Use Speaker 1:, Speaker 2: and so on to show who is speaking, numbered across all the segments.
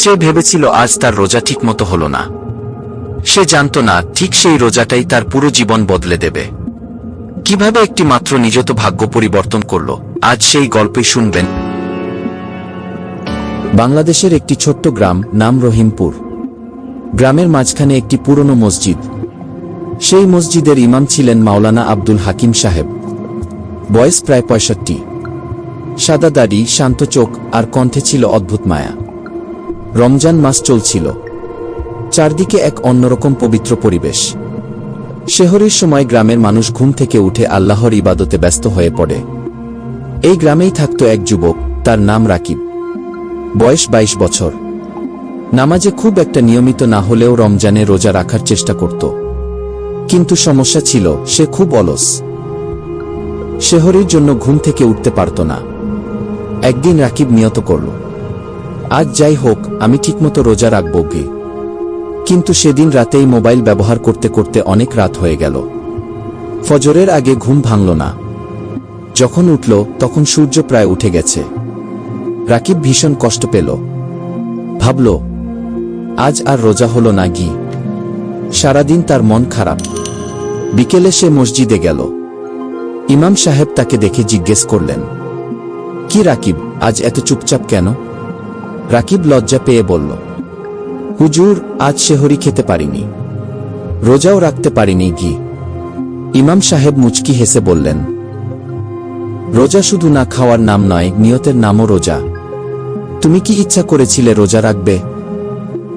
Speaker 1: সে ভেবেছিল আজ তার রোজা ঠিকমতো হলো না। সে জানত না ঠিক সেই রোজাটাই তার পুরো জীবন বদলে দেবে। কিভাবে একটি মাত্র নিযত ভাগ্য পরিবর্তন করল, আজ সেই গল্পই শুনবেন। বাংলাদেশের একটি ছোট্ট গ্রাম, নাম রহিমপুর। গ্রামের মাঝখানে একটি পুরনো মসজিদ। সেই মসজিদের ইমাম ছিলেন মাওলানা আব্দুল হাকিম সাহেব। বয়স প্রায় 65। সাদা দাড়ি, শান্ত চোখ আর কণ্ঠে ছিল অদ্ভুত মায়া। রমজান মাস চলছিল। চারদিকে এক অন্যরকম পবিত্র পরিবেশ। সেহরির সময় গ্রামের মানুষ ঘুম থেকে উঠে আল্লাহর ইবাদতে ব্যস্ত হয়ে পড়ে। এই গ্রামেই থাকত এক যুবক, তার নাম রাকিব। বয়স 22 বছর। নামাজে খুব একটা নিয়মিত না হলেও রমজানে রোজা রাখার চেষ্টা করত। কিন্তু সমস্যা ছিল, সে খুব অলস। সেহরির জন্য ঘুম থেকে উঠতে পারত না। একদিন রাকিব নিয়ত করল, আজ যাই হোক আমি ঠিকমতো রোজা রাখব গে। কিন্তু সেদিন রাতেই মোবাইল ব্যবহার করতে করতে অনেক রাত হয়ে গেল। ফজরের আগে ঘুম ভাঙল না। যখন উঠল তখন সূর্য প্রায় উঠে গেছে। রাকিব ভীষণ কষ্ট পেল। ভাবল, আজ আর রোজা হলো না গি। সারাদিন তার মন খারাপ। বিকেলে সে মসজিদে গেল। ইমাম সাহেব তাকে দেখে জিজ্ঞেস করলেন, কি রাকিব, আজ এত চুপচাপ কেন? রাকিব লজ্জা পেয়ে বলল, হুজুর, আজ সেহরি খেতে পারিনি, রোজাও রাখতে পারিনি গি। ইমাম সাহেব মুচকি হেসে বললেন, রোজা শুধু না খাওয়ার নাম নয়, নিয়তের নামও রোজা। তুমি কি ইচ্ছা করেছিলে রোজা রাখবে?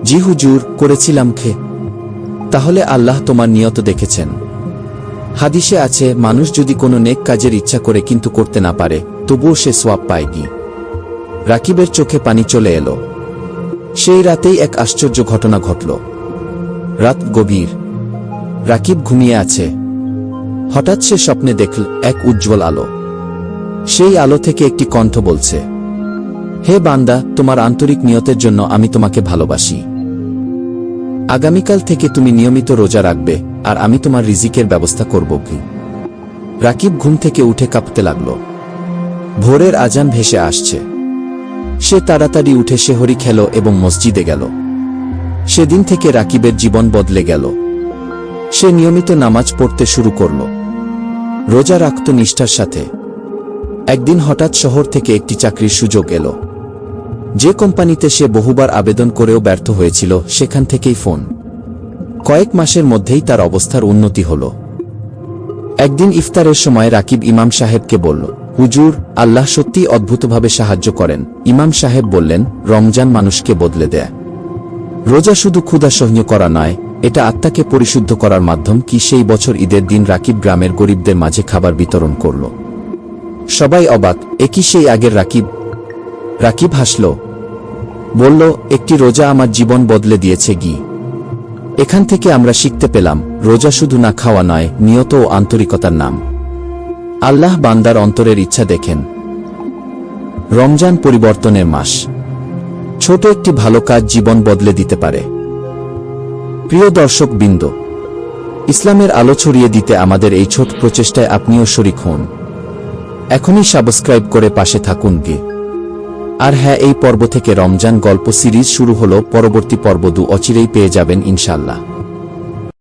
Speaker 1: জি হুজুর, করেছিলাম। তাহলে আল্লাহ তোমার নিয়ত দেখেছেন। হাদিসে আছে, মানুষ যদি কোনো নেক কাজের ইচ্ছা করে কিন্তু করতে না পারে, তবুও সে সওয়াব পায় গি। রাকিবের চোখে পানি চলে এলো। সেই রাতেই এক আশ্চর্য ঘটনা ঘটল। রাত গভীর। রাকিব ঘুমিয়ে আছে। হঠাৎ সে স্বপ্নে দেখল এক উজ্জ্বল আলো। সেই আলো থেকে একটি কণ্ঠ বলছে, হে বান্দা, তোমার আন্তরিক নিয়তের জন্য আমি তোমাকে ভালোবাসি। আগামীকাল থেকে তুমি নিয়মিত রোজা রাখবে, আর আমি তোমার রিজিকের ব্যবস্থা করব কি। রাকিব ঘুম থেকে উঠে কাঁপতে লাগল। ভোরের আজান ভেসে আসছে। সে তাড়াতাড়ি উঠে সেহরি খেল এবং মসজিদে গেল। সেদিন থেকে রাকিবের জীবন বদলে গেল। সে নিয়মিত নামাজ পড়তে শুরু করল। রোজা রাখত নিষ্ঠার সাথে। একদিন হঠাৎ শহর থেকে একটি চাকরির সুযোগ এলো। যে কোম্পানিতে সে বহুবার আবেদন করেও ব্যর্থ হয়েছিল, সেখান থেকেই ফোন। কয়েক মাসের মধ্যেই তার অবস্থার উন্নতি হল। একদিন ইফতারের সময় রাকিব ইমাম সাহেবকে বলল, হুজুর, আল্লাহ সত্যিই অদ্ভুতভাবে সাহায্য করেন। ইমাম সাহেব বললেন, রমজান মানুষকে বদলে দেয়। রোজা শুধু ক্ষুধা সহ্য করা নয়, এটা আত্মাকে পরিশুদ্ধ করার মাধ্যম। কি সেই বছর ঈদের দিন রাকিব গ্রামের গরিবদের মাঝে খাবার বিতরণ করল। সবাই অবাক, একই সেই আগের রাকিব। রাকিব হাসল, বলল, একটি রোজা আমার জীবন বদলে দিয়েছে গি। এখান থেকে আমরা শিখতে পেলাম, রোজা শুধু না খাওয়া নয়, নিয়ত ও আন্তরিকতার নাম। আল্লাহ বান্দার অন্তরের ইচ্ছা দেখেন। রমজান পরিবর্তনের মাস। ছোট একটি ভালো কাজ জীবন বদলে দিতে পারে। প্রিয় দর্শক বৃন্দ, ইসলামের আলো ছড়িয়ে দিতে আমাদের এই ছোট প্রচেষ্টায় আপনিও শরিক হন। এখনই সাবস্ক্রাইব করে পাশে থাকুন গে। আর হ্যাঁ, এই পর্ব থেকে রমজান গল্প সিরিজ শুরু হলো। পরবর্তী পর্ব 2 অচিরেই পেয়ে যাবেন ইনশাআল্লাহ।